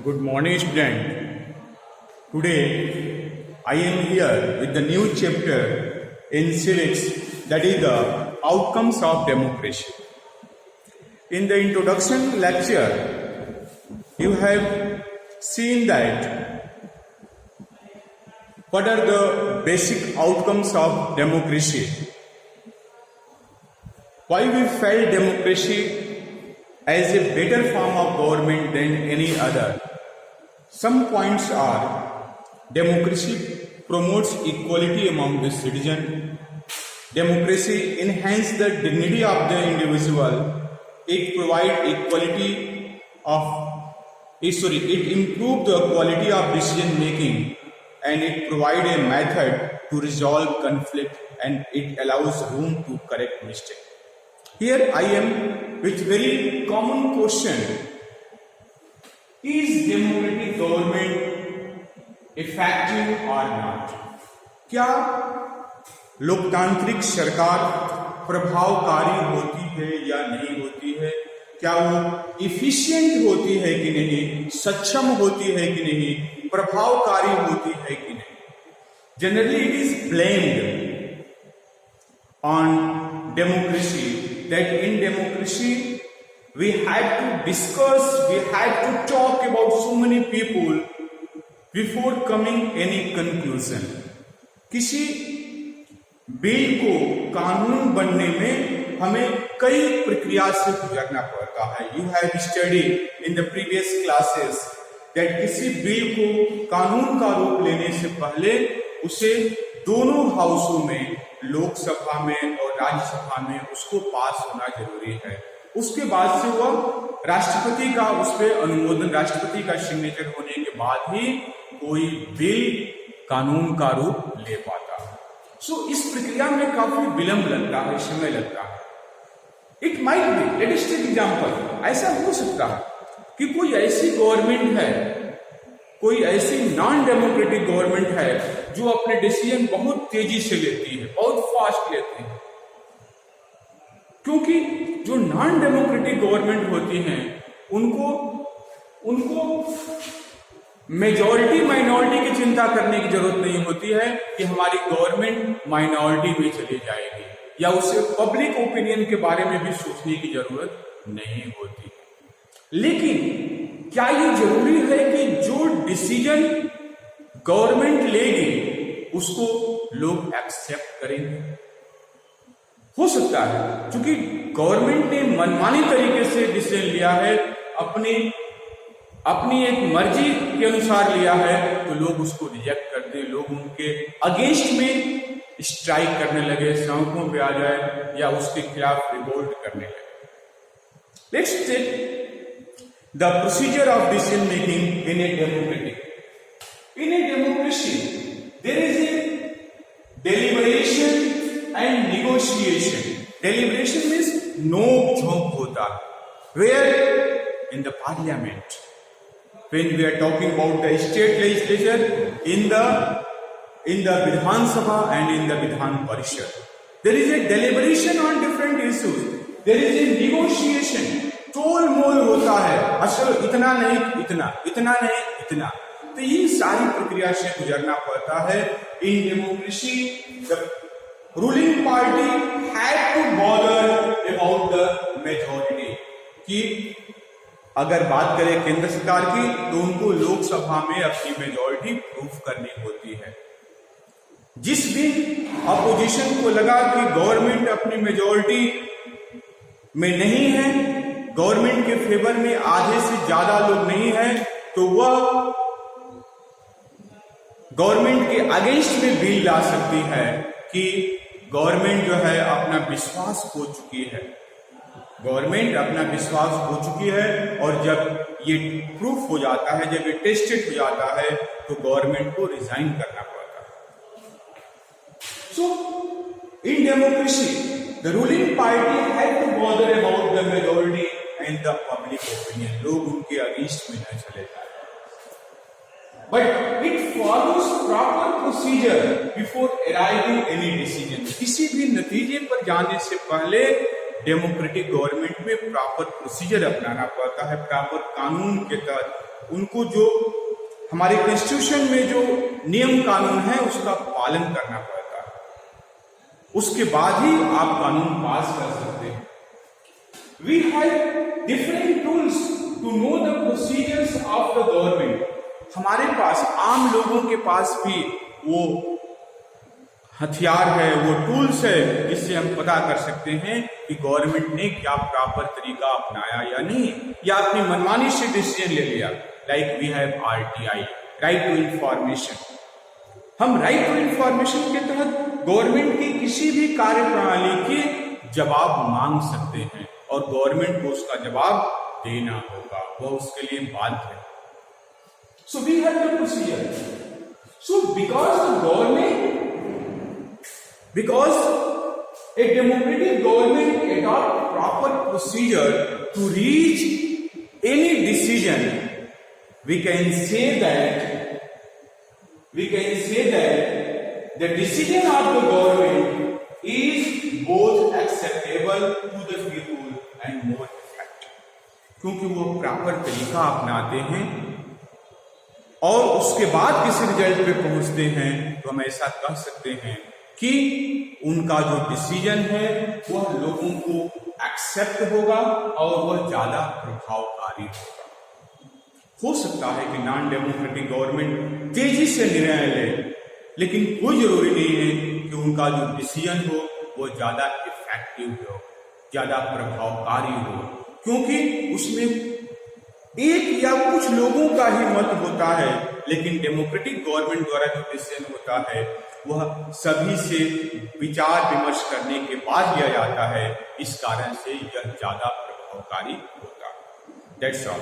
Good morning, student. Today, I am here with the new chapter in civics, that is the outcomes of democracy. In the introduction lecture, you have seen that what are the basic outcomes of democracy. Why we felt democracy as a better form of government than any other. Some points are: democracy promotes equality among the citizen. Democracy enhances the dignity of the individual. It provides it improves the quality of decision making, and it provides a method to resolve conflict, and it allows room to correct mistakes. Here I am with very common question: is democratic government effective or not? क्या लोकतांत्रिक सरकार प्रभावकारी होती है या नहीं होती है? क्या वो इफिशिएंट होती है कि नहीं, सक्षम होती है कि नहीं, प्रभावकारी होती है कि नहीं? Generally it is blamed on democracy that in democracy we had to discuss, we had to talk about so many people before coming any conclusion. किसी बिल को कानून बनने में हमें कई प्रक्रिया से गुजरना पड़ता है. You have studied in the previous classes that किसी बिल को कानून का रूप लेने से पहले उसे दोनों हाउसों में, लोकसभा में और राज्यसभा में, उसको पास होना जरूरी है. उसके बाद से वह राष्ट्रपति का उस पर अनुमोदन, राष्ट्रपति का सिग्नेचर होने के बाद ही कोई बिल कानून का रूप ले पाता है. सो इस प्रक्रिया में काफी विलंब लगता है, समय लगता है. It might be, let us take example, ऐसा हो सकता है कि कोई ऐसी गवर्नमेंट है, कोई ऐसी नॉन डेमोक्रेटिक गवर्नमेंट है जो अपने डिसीजन बहुत तेजी से लेती है, बहुत फास्ट लेती है. क्योंकि जो नॉन डेमोक्रेटिक गवर्नमेंट होती हैं उनको मेजॉरिटी माइनॉरिटी की चिंता करने की जरूरत नहीं होती है कि हमारी गवर्नमेंट माइनॉरिटी में चली जाएगी, या उसे पब्लिक ओपिनियन के बारे में भी सोचने की जरूरत नहीं होती. लेकिन क्या ये जरूरी है कि जो डिसीजन गवर्नमेंट लेगी उसको लोग एक्सेप्ट करेंगे? हो सकता है क्योंकि गवर्नमेंट ने मनमानी तरीके से डिसीजन लिया है, अपनी एक मर्जी के अनुसार लिया है, तो लोग उसको रिजेक्ट कर दें, लोग उनके अगेंस्ट में स्ट्राइक करने लगे, सड़कों पे आ जाए या उसके खिलाफ रिवोल्ट करने लगे. Let's take the procedure of decision making in a democratic. In a democracy, there is a deliberation and negotiation. Deliberation means नोक झोंक होता है. Where? In the parliament. When we are talking about the state legislature, in the Vidhan Sabha and in the Vidhan Parishad, there is a deliberation on different issues. There is a negotiation. तोल मोल होता है. असल इतना नहीं, इतना नहीं, इतना. तो ये सारी प्रक्रिया से गुजरना पड़ता है. In democracy the ruling party had to bother about the majority. कि अगर बात करें केंद्र सरकार की, तो उनको लोकसभा में अपनी मेजॉरिटी प्रूफ करनी होती है. जिस दिन अपोजिशन को लगा कि गवर्नमेंट अपनी मेजॉरिटी में नहीं है, गवर्नमेंट के फेवर में आधे से ज्यादा लोग नहीं है, तो वह गवर्नमेंट के अगेंस्ट में बिल ला सकती है कि गवर्नमेंट जो है अपना विश्वास खो चुकी है. गवर्नमेंट अपना विश्वास खो चुकी है, और जब ये प्रूफ हो जाता है, जब ये टेस्टेड हो जाता है, तो गवर्नमेंट को रिजाइन करना पड़ता है. So in democracy the ruling party had to bother about the majority and the public opinion. लोग उनके अगेंस्ट में न चले जाए. But it follows proper procedure before arriving any decision. किसी भी नतीजे पर जाने से पहले डेमोक्रेटिक गवर्नमेंट में प्रॉपर प्रोसीजर अपनाना पड़ता है, प्रॉपर कानून के तहत उनको जो हमारे कॉन्स्टिट्यूशन में जो नियम कानून है उसका पालन करना पड़ता है, उसके बाद ही आप कानून पास कर सकते हैं। We have different tools to know the procedures of the government. हमारे पास आम लोगों के पास भी वो हथियार है, वो टूल्स है जिससे हम पता कर सकते हैं कि गवर्नमेंट ने क्या प्रॉपर तरीका अपनाया या नहीं, या अपनी मनमानी से डिसीजन ले लिया। Like we have RTI, right to information. हम राइट टू इंफॉर्मेशन के तहत गवर्नमेंट की किसी भी कार्य प्रणाली के जवाब मांग सकते हैं और गवर्नमेंट को उसका जवाब देना होगा, वह उसके लिए बाध्य है। So we have the procedure. So because a democratic government adopt proper procedure to reach any decision, we can say that the decision of the government is both acceptable to the people and more effective, क्योंकि वो proper तरीका अपनाते हैं और उसके बाद किसी result पे पहुंचते हैं, तो हम ऐसा कह सकते हैं कि उनका जो डिसीजन है वह लोगों को एक्सेप्ट होगा और वह ज्यादा प्रभावकारी होगा। हो सकता है कि नॉन डेमोक्रेटिक गवर्नमेंट तेजी से निर्णय ले, लेकिन कोई जरूरी नहीं है कि उनका जो डिसीजन हो वो ज्यादा इफेक्टिव हो, ज्यादा प्रभावकारी हो, क्योंकि उसमें एक या कुछ लोगों का ही मत होता है। लेकिन डेमोक्रेटिक गवर्नमेंट द्वारा जो डिसीजन होता है वह सभी से विचार विमर्श करने के बाद लिया जाता है, इस कारण से यह ज्यादा प्रभावकारी होता है। That's all.